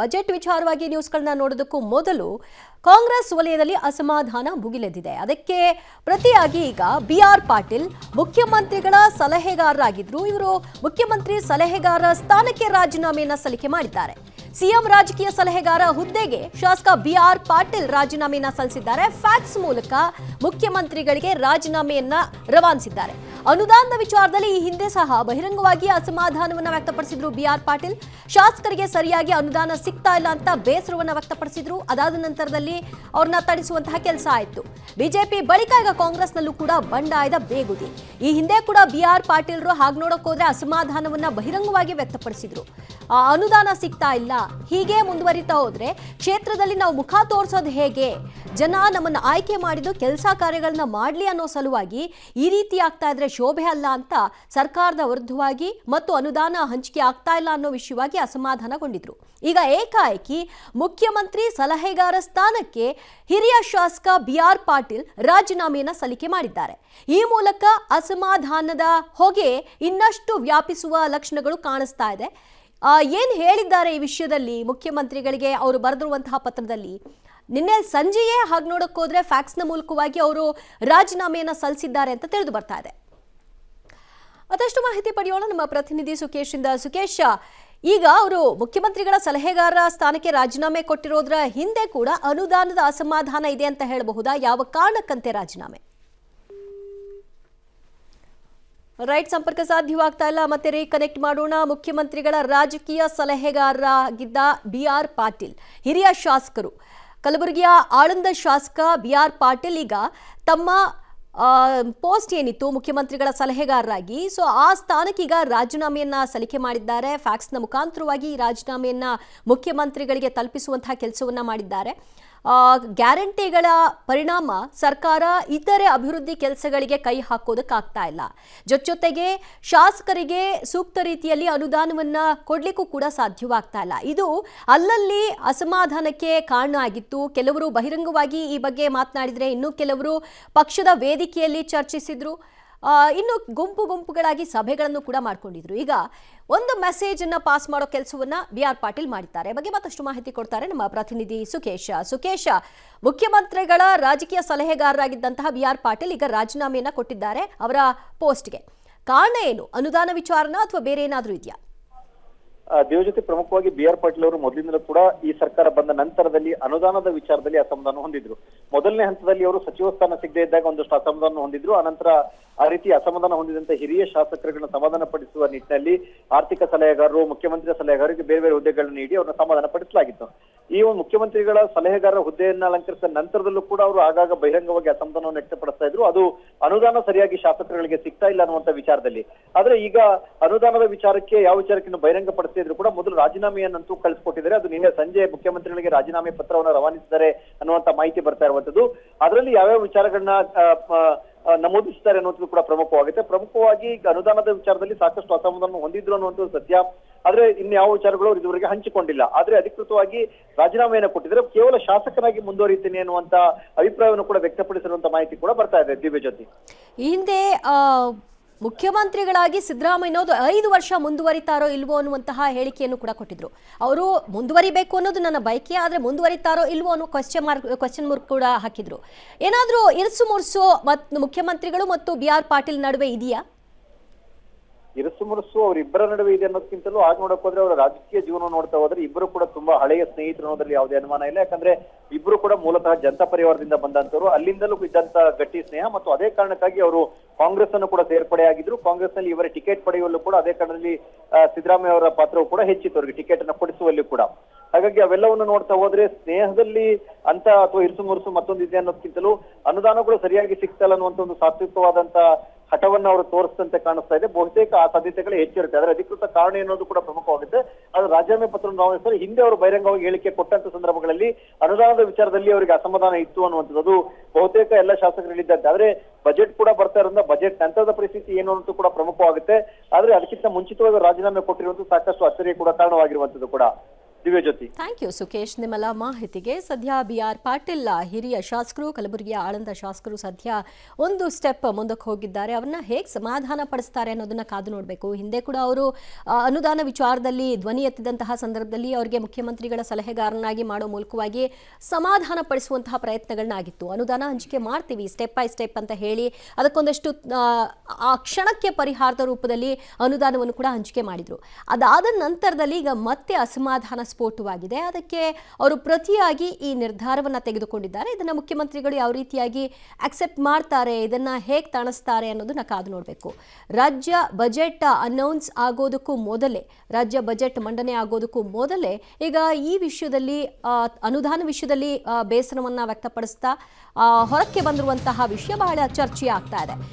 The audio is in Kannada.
ಬಜೆಟ್ ವಿಚಾರವಾಗಿ ನ್ಯೂಸ್ಗಳನ್ನ ನೋಡೋದಕ್ಕೂ ಮೊದಲು ಕಾಂಗ್ರೆಸ್ ವಲಯದಲ್ಲಿ ಅಸಮಾಧಾನ ಭುಗಿಲೆದ್ದಿದೆ. ಅದಕ್ಕೆ ಪ್ರತಿಯಾಗಿ ಈಗ BR ಪಾಟೀಲ್ ಮುಖ್ಯಮಂತ್ರಿಗಳ ಸಲಹೆಗಾರರಾಗಿದ್ರು. ಇವರು ಮುಖ್ಯಮಂತ್ರಿ ಸಲಹೆಗಾರ ಸ್ಥಾನಕ್ಕೆ ರಾಜೀನಾಮೆಯನ್ನ ಸಲ್ಲಿಕೆ ಮಾಡಿದ್ದಾರೆ. ಸಿಎಂ ರಾಜಕೀಯ ಸಲಹೆಗಾರ ಹುದ್ದೆಗೆ ಶಾಸಕ BR ಪಾಟೀಲ್ ರಾಜೀನಾಮೆಯನ್ನ ಸಲ್ಲಿಸಿದ್ದಾರೆ. ಫ್ಯಾಕ್ಸ್ ಮೂಲಕ ಮುಖ್ಯಮಂತ್ರಿಗಳಿಗೆ ರಾಜೀನಾಮೆಯನ್ನ ರವಾನಿಸಿದ್ದಾರೆ. ಅನುದಾನದ ವಿಚಾರದಲ್ಲಿ ಈ ಹಿಂದೆ ಸಹ ಬಹಿರಂಗವಾಗಿ ಅಸಮಾಧಾನವನ್ನ ವ್ಯಕ್ತಪಡಿಸಿದ್ರು BR ಪಾಟೀಲ್. ಶಾಸಕರಿಗೆ ಸರಿಯಾಗಿ ಅನುದಾನ ಸಿಗ್ತಾ ಇಲ್ಲ ಅಂತ ಬೇಸರವನ್ನ ವ್ಯಕ್ತಪಡಿಸಿದ್ರು. ಅದಾದ ನಂತರದಲ್ಲಿ ಅವ್ರನ್ನ ತಡಿಸುವಂತಹ ಕೆಲಸ ಆಯಿತು. ಬಿಜೆಪಿ ಬಳಿಕ ಈಗ ಕಾಂಗ್ರೆಸ್ನಲ್ಲೂ ಕೂಡ ಬಂಡಾಯದ ಬೇಗುದಿ. ಈ ಹಿಂದೆ ಕೂಡ BR ಪಾಟೀಲ್ರು ಹಾಗೆ ನೋಡಕ್ ಹೋದ್ರೆ ಅಸಮಾಧಾನವನ್ನ ಬಹಿರಂಗವಾಗಿ ವ್ಯಕ್ತಪಡಿಸಿದ್ರು. ಅನುದಾನ ಸಿಗ್ತಾ ಇಲ್ಲ, ಹೀಗೆ ಮುಂದುವರಿತಾ ಹೋದ್ರೆ ಕ್ಷೇತ್ರದಲ್ಲಿ ನಾವು ಮುಖ ತೋರಿಸೋದು ಹೇಗೆ, ಜನ ನಮ್ಮನ್ನ ಆಯ್ಕೆ ಮಾಡಿದ್ದು ಕೆಲಸ ಕಾರ್ಯಗಳನ್ನ ಮಾಡ್ಲಿ ಅನ್ನೋ ಸಲುವಾಗಿ ಈ ರೀತಿ ಆಗ್ತಾ ಇದ್ರೆ ಶೋಭೆ ಅಲ್ಲ ಅಂತ ಸರ್ಕಾರದ ವಿರುದ್ಧವಾಗಿ ಮತ್ತು ಅನುದಾನ ಹಂಚಿಕೆ ಆಗ್ತಾ ಇಲ್ಲ ಅನ್ನೋ ವಿಷಯವಾಗಿ ಅಸಮಾಧಾನಗೊಂಡಿದ್ರು. ಈಗ ಏಕಾಏಕಿ ಮುಖ್ಯಮಂತ್ರಿ ಸಲಹೆಗಾರ ಸ್ಥಾನಕ್ಕೆ ಹಿರಿಯ ಶಾಸಕ BR ಪಾಟೀಲ್ ರಾಜೀನಾಮೆಯನ್ನ ಸಲ್ಲಿಕೆ ಮಾಡಿದ್ದಾರೆ. ಈ ಮೂಲಕ ಅಸಮಾಧಾನದ ಹೊಗೆ ಇನ್ನಷ್ಟು ವ್ಯಾಪಿಸುವ ಲಕ್ಷಣಗಳು ಕಾಣಿಸ್ತಾ ಇದೆ. ಏನ್ ಹೇಳಿದ್ದಾರೆ ಈ ವಿಷಯದಲ್ಲಿ ಮುಖ್ಯಮಂತ್ರಿಗಳಿಗೆ ಅವರು ಬರೆದಿರುವಂತಹ ಪತ್ರದಲ್ಲಿ? ನಿನ್ನೆ ಸಂಜೆಯೇ ಹಾಗೆ ನೋಡಕ್ ಹೋದ್ರೆ ಫ್ಯಾಕ್ಸ್ನ ಮೂಲಕವಾಗಿ ಅವರು ರಾಜೀನಾಮೆಯನ್ನ ಸಲ್ಲಿಸಿದ್ದಾರೆ ಅಂತ ತಿಳಿದು ಬರ್ತಾ ಇದೆ. ಅದಷ್ಟು ಮಾಹಿತಿ ಪಡೆಯೋಣ ನಮ್ಮ ಪ್ರತಿನಿಧಿ ಸುಕೇಶ್ ಇಂದ. ಸುಕೇಶ್, ಈಗ ಅವರು ಮುಖ್ಯಮಂತ್ರಿಗಳ ಸಲಹೆಗಾರ ಸ್ಥಾನಕ್ಕೆ ರಾಜೀನಾಮೆ ಕೊಟ್ಟಿರೋದ್ರ ಹಿಂದೆ ಕೂಡ ಅನುದಾನದ ಅಸಮಾಧಾನ ಇದೆ ಅಂತ ಹೇಳಬಹುದಾ? ಯಾವ ಕಾರಣಕ್ಕಂತೆ ರಾಜೀನಾಮೆ? ರೈಟ್, ಸಂಪರ್ಕ ಸಾಧ್ಯವಾಗ್ತಾ ಇಲ್ಲ, ಮತ್ತೆ ರೀಕನೆಕ್ಟ್ ಮಾಡೋಣ. ಮುಖ್ಯಮಂತ್ರಿಗಳ ರಾಜಕೀಯ ಸಲಹೆಗಾರರಾಗಿದ್ದ BR ಪಾಟೀಲ್ ಹಿರಿಯ ಶಾಸಕರು, ಕಲಬುರಗಿಯ ಆಳಂದ ಶಾಸಕ BR ಪಾಟೀಲ್ ಈಗ ತಮ್ಮ ಪೋಸ್ಟ್ ಏನಿತ್ತು ಮುಖ್ಯಮಂತ್ರಿಗಳ ಸಲಹೆಗಾರರಾಗಿ, ಸೊ ಆ ಸ್ಥಾನಕ್ಕೆ ಈಗ ರಾಜೀನಾಮೆಯನ್ನ ಸಲ್ಲಿಕೆ ಮಾಡಿದ್ದಾರೆ. ಫ್ಯಾಕ್ಸ್ನ ಮುಖಾಂತರವಾಗಿ ಈ ರಾಜೀನಾಮೆಯನ್ನ ಮುಖ್ಯಮಂತ್ರಿಗಳಿಗೆ ತಲುಪಿಸುವಂತಹ ಕೆಲಸವನ್ನ ಮಾಡಿದ್ದಾರೆ. ಗ್ಯಾರಂಟಿಗಳ ಪರಿಣಾಮ ಸರ್ಕಾರ ಇತರೆ ಅಭಿವೃದ್ಧಿ ಕೆಲಸಗಳಿಗೆ ಕೈ ಹಾಕೋದಕ್ಕಾಗ್ತಾ ಇಲ್ಲ. ಜೊತೆಗೆ ಶಾಸಕರಿಗೆ ಸೂಕ್ತ ರೀತಿಯಲ್ಲಿ ಅನುದಾನವನ್ನ ಕೊಡ್ಲಿಕ್ಕೂ ಕೂಡ ಸಾಧ್ಯವಾಗ್ತಾ ಇಲ್ಲ. ಇದು ಅಲ್ಲಲ್ಲಿ ಅಸಮಾಧಾನಕ್ಕೆ ಕಾರಣ ಆಗಿತ್ತು. ಕೆಲವರು ಬಹಿರಂಗವಾಗಿ ಈ ಬಗ್ಗೆ ಮಾತನಾಡಿದ್ರೆ, ಇನ್ನು ಕೆಲವರು ಪಕ್ಷದ ವೇದಿಕೆಯಲ್ಲಿ ಚರ್ಚಿಸಿದ್ರು, ಇನ್ನು ಗುಂಪುಗಳಾಗಿ ಸಭೆಗಳನ್ನು ಕೂಡ ಮಾಡ್ಕೊಂಡಿದ್ರು. ಈಗ ಒಂದು ಮೆಸೇಜ್ ಅನ್ನ ಪಾಸ್ ಮಾಡೋ ಕೆಲಸವನ್ನ BR ಪಾಟೀಲ್ ಮಾಡಿದ್ದಾರೆ. ಬಗ್ಗೆ ಮತ್ತಷ್ಟು ಮಾಹಿತಿ ಕೊಡ್ತಾರೆ ನಮ್ಮ ಪ್ರತಿನಿಧಿ ಸುಕೇಶ. ಮುಖ್ಯಮಂತ್ರಿಗಳ ರಾಜಕೀಯ ಸಲಹೆಗಾರರಾಗಿದ್ದಂತಹ BR ಪಾಟೀಲ್ ಈಗ ರಾಜೀನಾಮೆಯನ್ನ ಕೊಟ್ಟಿದ್ದಾರೆ ಅವರ ಪೋಸ್ಟ್ಗೆ. ಕಾರಣ ಏನು? ಅನುದಾನ ವಿಚಾರನ ಅಥವಾ ಬೇರೆ ಏನಾದ್ರೂ ಇದೆಯಾ? ದೇವಜ್ಯೋತಿ, ಪ್ರಮುಖವಾಗಿ BR ಪಾಟೀಲ್ ಅವರು ಮೊದಲಿಂದಲೂ ಕೂಡ ಈ ಸರ್ಕಾರ ಬಂದ ನಂತರದಲ್ಲಿ ಅನುದಾನದ ವಿಚಾರದಲ್ಲಿ ಅಸಮಾಧಾನ ಹೊಂದಿದ್ರು. ಮೊದಲನೇ ಹಂತದಲ್ಲಿ ಅವರು ಸಚಿವ ಸ್ಥಾನ ಸಿಗದೇ ಇದ್ದಾಗ ಒಂದಷ್ಟು ಅಸಮಾಧಾನ ಹೊಂದಿದ್ರು. ಆನಂತರ ಆ ರೀತಿ ಅಸಮಾಧಾನ ಹೊಂದಿದಂತ ಹಿರಿಯ ಶಾಸಕರುಗಳನ್ನ ಸಮಾಧಾನ ಪಡಿಸುವ ನಿಟ್ಟಿನಲ್ಲಿ ಆರ್ಥಿಕ ಸಲಹೆಗಾರರು, ಮುಖ್ಯಮಂತ್ರಿ ಸಲಹೆಗಾರರಿಗೆ ಬೇರೆ ಬೇರೆ ಹುದ್ದೆಗಳನ್ನು ನೀಡಿ ಅವ್ರನ್ನ ಸಮಾಧಾನ ಪಡಿಸಲಾಗಿತ್ತು. ಈ ಒಂದು ಮುಖ್ಯಮಂತ್ರಿಗಳ ಸಲಹೆಗಾರರ ಹುದ್ದೆಯನ್ನ ಅಲಂಕರಿಸಿದ ನಂತರದಲ್ಲೂ ಕೂಡ ಅವರು ಆಗಾಗ ಬಹಿರಂಗವಾಗಿ ಅಸಮಾಧಾನವನ್ನು ವ್ಯಕ್ತಪಡಿಸ್ತಾ ಇದ್ರು. ಅದು ಅನುದಾನ ಸರಿಯಾಗಿ ಶಾಸಕರುಗಳಿಗೆ ಸಿಗ್ತಾ ಇಲ್ಲ ಅನ್ನುವಂತ ವಿಚಾರದಲ್ಲಿ. ಆದ್ರೆ ಈಗ ಅನುದಾನದ ವಿಚಾರಕ್ಕೆ ಯಾವ ವಿಚಾರಕ್ಕೆ ಬಹಿರಂಗ ಪಡಿಸ್ತಿದ್ರು ಕೂಡ ಮೊದಲು ರಾಜೀನಾಮೆಯನ್ನಂತೂ ಕಳಿಸ್ಕೊಟ್ಟಿದ್ದಾರೆ. ಅದು ನಿನ್ನೆ ಸಂಜೆ ಮುಖ್ಯಮಂತ್ರಿಗಳಿಗೆ ರಾಜೀನಾಮೆ ಪತ್ರವನ್ನು ರವಾನಿಸಿದ್ದಾರೆ ಅನ್ನುವಂತ ಮಾಹಿತಿ ಬರ್ತಾ ಇರುವಂತದ್ದು. ಅದರಲ್ಲಿ ಯಾವ್ಯಾವ ವಿಚಾರಗಳನ್ನ ನಮೂದಿಸುತ್ತಾರೆ ಅನ್ನೋದು ಕೂಡ ಪ್ರಮುಖವಾಗುತ್ತೆ. ಪ್ರಮುಖವಾಗಿ ಅನುದಾನದ ವಿಚಾರದಲ್ಲಿ ಸಾಕಷ್ಟು ಅಸಮಾಧಾನ ಹೊಂದಿದ್ರು ಅನ್ನುವಂಥದ್ದು ಸತ್ಯ. ಆದ್ರೆ ಇನ್ಯಾವ ವಿಚಾರಗಳು ಇದುವರೆಗೆ ಹಂಚಿಕೊಂಡಿಲ್ಲ. ಆದ್ರೆ ಅಧಿಕೃತವಾಗಿ ರಾಜೀನಾಮೆಯನ್ನು ಕೊಟ್ಟಿದ್ರೆ ಕೇವಲ ಶಾಸಕನಾಗಿ ಮುಂದುವರಿತೀನಿ ಅನ್ನುವಂತ ಅಭಿಪ್ರಾಯವನ್ನು ಕೂಡ ವ್ಯಕ್ತಪಡಿಸಿರುವಂತ ಮಾಹಿತಿ ಕೂಡ ಬರ್ತಾ ಇದೆ. ದಿವ್ಯಜ್ಯೋತಿ, ಈ ಹಿಂದೆ ಮುಖ್ಯಮಂತ್ರಿಗಳಾಗಿ ಸಿದ್ದರಾಮಯ್ಯನವರು 5 ವರ್ಷ ಮುಂದುವರಿತಾರೋ ಇಲ್ವೋ ಅನ್ನುವಂತಹ ಹೇಳಿಕೆಯನ್ನು ಕೂಡ ಕೊಟ್ಟಿದ್ರು. ಅವರು ಮುಂದುವರಿಬೇಕು ಅನ್ನೋದು ನನ್ನ ಬಯಕೆ, ಆದ್ರೆ ಮುಂದುವರಿತಾರೋ ಇಲ್ವೋ ಅನ್ನೋ ಕ್ವಶನ್ ಮಾರ್ಕ್ ಕೂಡ ಹಾಕಿದ್ರು. ಏನಾದ್ರೂ ಇರುಸು ಮುರುಸು ಮುಖ್ಯಮಂತ್ರಿಗಳು ಮತ್ತು BR ಪಾಟೀಲ್ ನಡುವೆ ಇದೆಯಾ? ಇರುಸು ಮುರುಸು ಅವರಿಬ್ಬರ ನಡುವೆ ಇದೆ ಅನ್ನೋದಕ್ಕಿಂತಲೂ ಆಗ ನೋಡಕ್ ಹೋದ್ರೆ ಅವರ ರಾಜಕೀಯ ಜೀವನ ನೋಡ್ತಾ ಹೋದ್ರೆ ಇಬ್ಬರು ಕೂಡ ತುಂಬಾ ಹಳೆಯ ಸ್ನೇಹಿತರು ಅನ್ನೋದ್ರಲ್ಲಿ ಯಾವುದೇ ಅನುಮಾನ ಇಲ್ಲ. ಯಾಕಂದ್ರೆ ಇಬ್ರು ಕೂಡ ಮೂಲತಃ ಜನತಾ ಪರಿವಾರದಿಂದ ಬಂದಂತವರು, ಅಲ್ಲಿಂದಲೂ ಇದ್ದಂತ ಗಟ್ಟಿ ಸ್ನೇಹ ಮತ್ತು ಅದೇ ಕಾರಣಕ್ಕಾಗಿ ಅವರು ಕಾಂಗ್ರೆಸ್ ಅನ್ನು ಕೂಡ ಸೇರ್ಪಡೆಯಾಗಿದ್ರು. ಕಾಂಗ್ರೆಸ್ ನಲ್ಲಿ ಇವರ ಟಿಕೆಟ್ ಪಡೆಯುವಲ್ಲೂ ಕೂಡ ಅದೇ ಕಾರಣದಲ್ಲಿ ಸಿದ್ದರಾಮಯ್ಯ ಅವರ ಪಾತ್ರವು ಕೂಡ ಹೆಚ್ಚಿತ್ತು, ಅವರಿಗೆ ಟಿಕೆಟ್ ಅನ್ನು ಕೊಡಿಸುವಲ್ಲಿ ಕೂಡ. ಹಾಗಾಗಿ ಅವೆಲ್ಲವನ್ನು ನೋಡ್ತಾ ಹೋದ್ರೆ ಸ್ನೇಹದಲ್ಲಿ ಅಂತ ಅಥವಾ ಇರುಸು ಮುರುಸು ಮತ್ತೊಂದು ಇದೆ ಅನ್ನೋದಕ್ಕಿಂತಲೂ ಅನುದಾನಗಳು ಸರಿಯಾಗಿ ಸಿಗ್ತಲ್ಲ ಅನ್ನುವಂತ ಒಂದು ಸಾತ್ವಿಕವಾದಂತ ಹಠವನ್ನ ಅವರು ತೋರಿಸಿದಂತೆ ಕಾಣಿಸ್ತಾ ಇದೆ. ಬಹುತೇಕ ಆ ಸಾಧ್ಯತೆಗಳು ಹೆಚ್ಚಿರುತ್ತೆ. ಅದರ ಅಧಿಕೃತ ಕಾರಣ ಎನ್ನುವುದು ಕೂಡ ಪ್ರಮುಖವಾಗುತ್ತೆ. ಅದು ರಾಜೀನಾಮೆ ಪತ್ರವನ್ನು ರವಾನಿಸಿದರೆ ಹಿಂದೆ ಅವರು ಬಹಿರಂಗವಾಗಿ ಹೇಳಿಕೆ ಕೊಟ್ಟಂತ ಸಂದರ್ಭಗಳಲ್ಲಿ ಅನುದಾನದ ವಿಚಾರದಲ್ಲಿ ಅವರಿಗೆ ಅಸಮಾಧಾನ ಇತ್ತು ಅನ್ನುವಂಥದ್ದು ಬಹುತೇಕ ಎಲ್ಲ ಶಾಸಕರಿದ್ದಂತೆ. ಆದ್ರೆ ಬಜೆಟ್ ಕೂಡ ಬರ್ತಾ ಇರೋದ್ರಿಂದ ಬಜೆಟ್ ನಂತರದ ಪರಿಸ್ಥಿತಿ ಏನು ಅನ್ನೋದು ಕೂಡ ಪ್ರಮುಖವಾಗುತ್ತೆ. ಆದ್ರೆ ಅದಕ್ಕಿಂತ ಮುಂಚಿತವಾಗಿ ರಾಜೀನಾಮೆ ಕೊಟ್ಟಿರುವಂತದ್ದು ಸಾಕಷ್ಟು ಅಚ್ಚರಿಗೆ ಕೂಡ ಕಾರಣವಾಗಿರುವಂತದ್ದು ಕೂಡ. ದಿವ್ಯಜ್ಯೋತಿ. ಥ್ಯಾಂಕ್ ಯು ಸುಕೇಶ್ ನಿಮ್ಮೆಲ್ಲ ಮಾಹಿತಿಗೆ. ಸದ್ಯ BR ಪಾಟೀಲ್ ಹಿರಿಯ ಶಾಸಕರು, ಕಲಬುರಗಿಯ ಆಳಂದ ಶಾಸಕರು ಸದ್ಯ ಒಂದು ಸ್ಟೆಪ್ ಮುಂದಕ್ಕೆ ಹೋಗಿದ್ದಾರೆ. ಅವ್ರನ್ನ ಹೇಗೆ ಸಮಾಧಾನ ಪಡಿಸ್ತಾರೆ ಅನ್ನೋದನ್ನ ಕಾದು ನೋಡಬೇಕು. ಹಿಂದೆ ಕೂಡ ಅವರು ಅನುದಾನ ವಿಚಾರದಲ್ಲಿ ಧ್ವನಿ ಎತ್ತಿದಂತಹ ಸಂದರ್ಭದಲ್ಲಿ ಅವರಿಗೆ ಮುಖ್ಯಮಂತ್ರಿಗಳ ಸಲಹೆಗಾರನಾಗಿ ಮಾಡೋ ಮೂಲಕವಾಗಿ ಸಮಾಧಾನ ಪಡಿಸುವಂತಹ ಪ್ರಯತ್ನಗಳನ್ನಾಗಿತ್ತು. ಅನುದಾನ ಹಂಚಿಕೆ ಮಾಡ್ತೀವಿ ಸ್ಟೆಪ್ ಬೈ ಸ್ಟೆಪ್ ಅಂತ ಹೇಳಿ ಅದಕ್ಕೊಂದಷ್ಟು ಆ ಕ್ಷಣಕ್ಕೆ ಪರಿಹಾರದ ರೂಪದಲ್ಲಿ ಅನುದಾನವನ್ನು ಕೂಡ ಹಂಚಿಕೆ ಮಾಡಿದ್ರು. ಅದಾದ ನಂತರದಲ್ಲಿ ಈಗ ಮತ್ತೆ ಅಸಮಾಧಾನ ಸ್ಫೋಟವಾಗಿದೆ. ಅದಕ್ಕೆ ಅವರು ಪ್ರತಿಯಾಗಿ ಈ ನಿರ್ಧಾರವನ್ನು ತೆಗೆದುಕೊಂಡಿದ್ದಾರೆ. ಇದನ್ನು ಮುಖ್ಯಮಂತ್ರಿಗಳು ಯಾವ ರೀತಿಯಾಗಿ ಅಕ್ಸೆಪ್ಟ್ ಮಾಡ್ತಾರೆ, ಇದನ್ನು ಹೇಗೆ ತಾಣಿಸ್ತಾರೆ ಅನ್ನೋದನ್ನ ಕಾದು ನೋಡಬೇಕು. ರಾಜ್ಯ ಬಜೆಟ್ ಅನೌನ್ಸ್ ಆಗೋದಕ್ಕೂ ಮೊದಲೇ, ರಾಜ್ಯ ಬಜೆಟ್ ಮಂಡನೆ ಆಗೋದಕ್ಕೂ ಮೊದಲೇ ಈಗ ಈ ವಿಷಯದಲ್ಲಿ ಅನುದಾನ ವಿಷಯದಲ್ಲಿ ಬೇಸರವನ್ನು ವ್ಯಕ್ತಪಡಿಸ್ತಾ ಹೊರಕ್ಕೆ ಬಂದಿರುವಂತಹ ವಿಷಯ ಬಹಳ ಚರ್ಚೆ ಆಗ್ತಾ ಇದೆ.